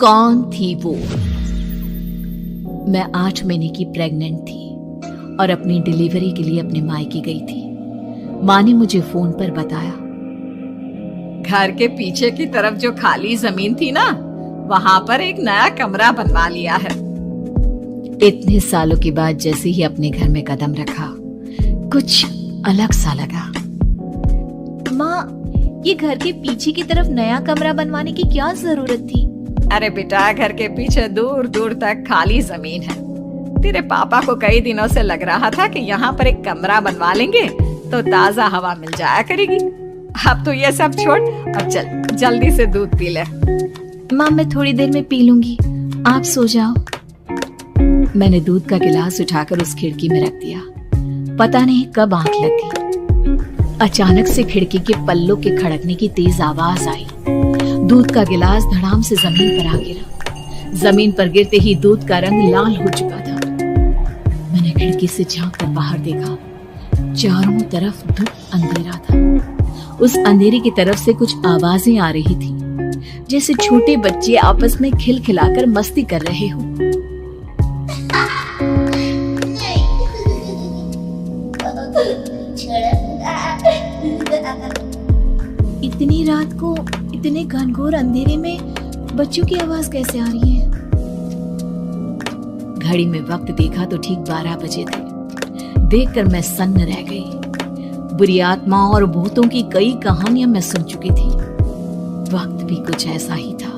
कौन थी वो? मैं 8 महीने की प्रेग्नेंट थी और अपनी डिलीवरी के लिए अपने मायके गई थी। माँ ने मुझे फोन पर बताया, घर के पीछे की तरफ जो खाली जमीन थी ना, वहां पर एक नया कमरा बनवा लिया है। इतने सालों के बाद जैसे ही अपने घर में कदम रखा, कुछ अलग सा लगा। माँ, ये घर के पीछे की तरफ नया कमरा बनवाने की क्या जरूरत थी? अरे बेटा, घर के पीछे दूर दूर तक खाली जमीन है। तेरे पापा को कई दिनों से लग रहा था कि यहाँ पर एक कमरा बनवा लेंगे तो ताजा हवा मिल जाया करेगी। अब तो ये सब छोड़ और चल जल्दी से दूध पी ले। माँ, मैं थोड़ी देर में पी लूंगी, आप सो जाओ। मैंने दूध का गिलास उठाकर उस खिड़की में रख दिया। पता नहीं कब आंख लगी, अचानक से खिड़की के पल्लों के खड़कने की तेज आवाज आई। दूध का गिलास धड़ाम से जमीन पर आ गिरा। जमीन पर गिरते ही दूध का रंग लाल हो चुका था। मैंने खिड़की से झांक कर बाहर देखा। चारों तरफ धुप अंधेरा था। उस अंधेरे की तरफ से कुछ आवाजें आ रही थी, जैसे छोटे बच्चे आपस में खिलखिलाकर मस्ती कर रहे हो। इतनी रात को इतने घनघोर अंधेरे में बच्चों की आवाज कैसे आ रही है? घड़ी में वक्त देखा तो ठीक 12 बजे थे। देखकर मैं सन्न रह गई। बुरी आत्माओं और भूतों की कई कहानियां मैं सुन चुकी थी। वक्त भी कुछ ऐसा ही था।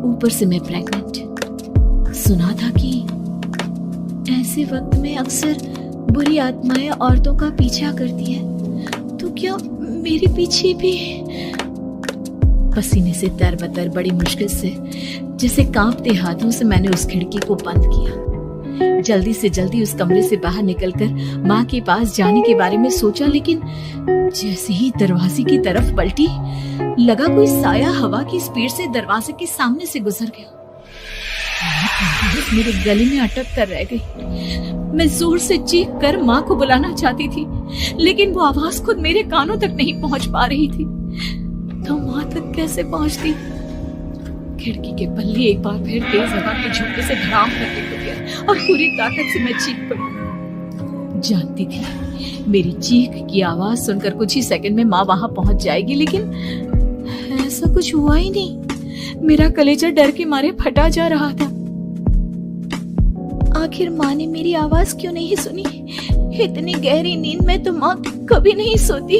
ऊपर से मैं प्रेग्नेंट। सुना था कि ऐसे वक्त में अक्सर बुरी आत्माएं औरतों का पीछा करती है। तो क्या मेरे पीछे भी? पसीने से तरबतर बड़ी मुश्किल से, जैसे कांपते हाथों से मैंने उस खिड़की को बंद किया। जल्दी से जल्दी उस कमरे से बाहर निकलकर माँ के पास जाने के बारे में सोचा, लेकिन जैसे ही दरवाजे की तरफ पलटी, लगा कोई साया हवा की स्पीड से दरवाजे के सामने से गुजर गया। मेरे गले में अटक कर रह गई। मैं जोर से चीख कर माँ को बुलाना चाहती थी, लेकिन वो आवाज खुद मेरे कानों तक नहीं पहुंच पा रही थी। तो माँ तक कैसे पहुंचती? खिड़की के पल्ले एक बार फिर तेज हवा के झोंके से धड़ाम करके खुल गया और पूरी ताकत से मैं चीख पड़ी। जानती थी मेरी चीख की आवाज सुनकर कुछ ही सेकंड में माँ वहां पहुंच जाएगी, लेकिन ऐसा कुछ हुआ ही नहीं। मेरा कलेजा डर के मारे फटा जा रहा था। आखिर माँ ने मेरी आवाज क्यों नहीं सुनी? इतनी गहरी नींद में तो माँ कभी नहीं सोती।